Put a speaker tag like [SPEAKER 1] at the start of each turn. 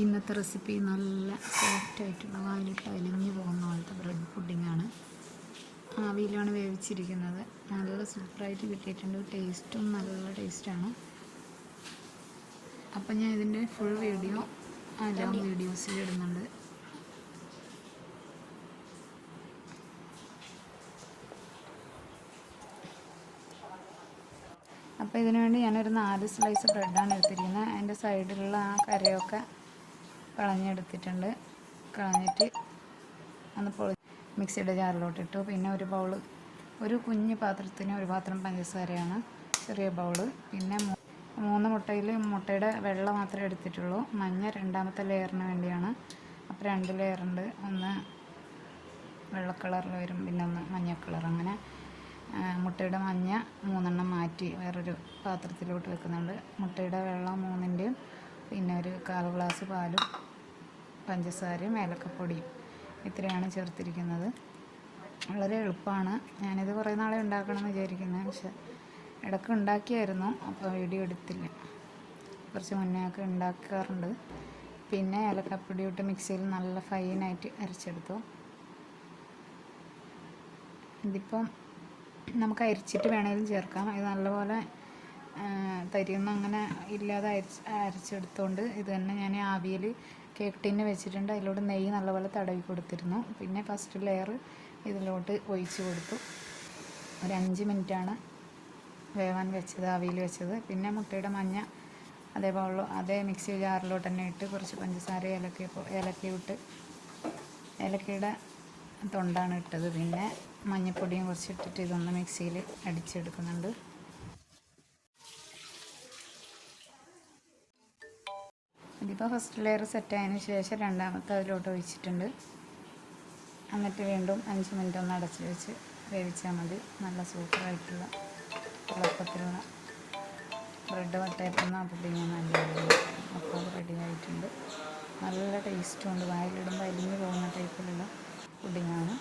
[SPEAKER 1] ഇന്നത്തെ റെസിപ്പി നല്ല സോഫ്റ്റായിട്ടുള്ള വായിലിട്ട് അലിഞ്ഞു പോകുന്ന പോലത്തെ ബ്രെഡ് പുഡിങ്ങാണ്. ആവിയിലാണ് വേവിച്ചിരിക്കുന്നത്. നല്ല സൂപ്പറായിട്ട് കിട്ടിയിട്ടുണ്ട്. ടേസ്റ്റും നല്ല ടേസ്റ്റാണ്. അപ്പം ഞാൻ ഇതിൻ്റെ ഫുൾ വീഡിയോ ലോങ് വീഡിയോസിൽ ഇടുന്നുണ്ട്. അപ്പോൾ ഇതിനു വേണ്ടി ഞാനൊരു 4 സ്ലൈസ് ബ്രെഡാണ് എടുത്തിരിക്കുന്നത്. അതിൻ്റെ സൈഡിലുള്ള ആ കരയൊക്കെ കളഞ്ഞെടുത്തിട്ടുണ്ട്. കളഞ്ഞിട്ട് ഒന്ന് മിക്സിയുടെ ജാറിലോട്ട് ഇട്ടു. പിന്നെ ഒരു കുഞ്ഞ് പാത്രത്തിന് ഒരു പാത്രം പഞ്ചസാരയാണ്, ചെറിയ ബൗള്. പിന്നെ 3 മുട്ടയുടെ വെള്ള മാത്രമേ എടുത്തിട്ടുള്ളൂ. മഞ്ഞ രണ്ടാമത്തെ ലെയറിന് വേണ്ടിയാണ്. അപ്പോൾ 2 ലെയറുണ്ട്. ഒന്ന് വെള്ള കളറിൽ വരും, പിന്നെ ഒന്ന് മഞ്ഞ കളർ. അങ്ങനെ മുട്ടയുടെ മഞ്ഞ 3 മാറ്റി വേറൊരു പാത്രത്തിലോട്ട് വെക്കുന്നുണ്ട്. മുട്ടയുടെ വെള്ള 3-ൻ്റെയും പിന്നെ ഒരു 1/4 ഗ്ലാസ് പാലും പഞ്ചസാരയും ഏലക്കപ്പൊടിയും ഇത്രയാണ് ചേർത്തിരിക്കുന്നത്. വളരെ എളുപ്പമാണ്. ഞാനിത് കുറേ നാളെ ഉണ്ടാക്കണമെന്ന് വിചാരിക്കുന്നത്, പക്ഷെ ഇടയ്ക്ക് ഉണ്ടാക്കിയായിരുന്നു, അപ്പോൾ വീഡിയോ എടുത്തില്ല. കുറച്ച് മുന്നേ ഒക്കെ ഉണ്ടാക്കാറുണ്ട്. പിന്നെ ഏലക്കപ്പൊടി ഇട്ട് മിക്സിയിൽ നല്ല ഫൈനായിട്ട് അരച്ചെടുത്തു. ഇതിപ്പം നമുക്ക് അരിച്ചിട്ട് വേണമെങ്കിലും ചേർക്കാം. ഇത് നല്ലപോലെ തരിയൊന്നും അങ്ങനെ ഇല്ലാതെ അരച്ചെടുത്തുകൊണ്ട് ഇത് തന്നെ ഞാൻ ആവിയിൽ കേക്ക് ടിന്ന് വെച്ചിട്ടുണ്ട്. അതിലോട്ട് നെയ്യ് നല്ലപോലെ തടവി കൊടുത്തിരുന്നു. പിന്നെ ഫസ്റ്റ് ലെയർ ഇതിലോട്ട് ഒഴിച്ച് കൊടുത്തു. ഒരു 5 മിനിറ്റാണ് വേവാൻ വെച്ചത്, ആവിയിൽ വെച്ചത്. പിന്നെ മുട്ടയുടെ മഞ്ഞ അതേ മിക്സി ജാറിലോട്ട് തന്നെ ഇട്ട് കുറച്ച് പഞ്ചസാര ഏലക്കയുടെ തൊണ്ടാണ് ഇട്ടത്. പിന്നെ മഞ്ഞൾപ്പൊടിയും കുറച്ച് ഇട്ടിട്ട് ഇതൊന്ന് മിക്സിയിൽ അടിച്ചെടുക്കുന്നുണ്ട്. ഇതിപ്പോൾ ഫസ്റ്റ് ലെയർ സെറ്റായതിന് ശേഷം രണ്ടാമത്തെ അതിലോട്ട് ഒഴിച്ചിട്ടുണ്ട്. എന്നിട്ട് വീണ്ടും 5 മിനിറ്റ് ഒന്ന് അടച്ച് വെച്ച് വേവിച്ചാൽ മതി. നല്ല സൂപ്പറായിട്ടുള്ള എളുപ്പത്തിലുള്ള ബ്രെഡ് വട്ടയപ്പം പുഡിങ് അപ്പോൾ റെഡി ആയിട്ടുണ്ട്. നല്ല ടേസ്റ്റും ഉണ്ട്. വായിലിടുമ്പോൾ അലിഞ്ഞു പോകുന്ന ടൈപ്പിലുള്ള പുഡിങ്ങാണ്.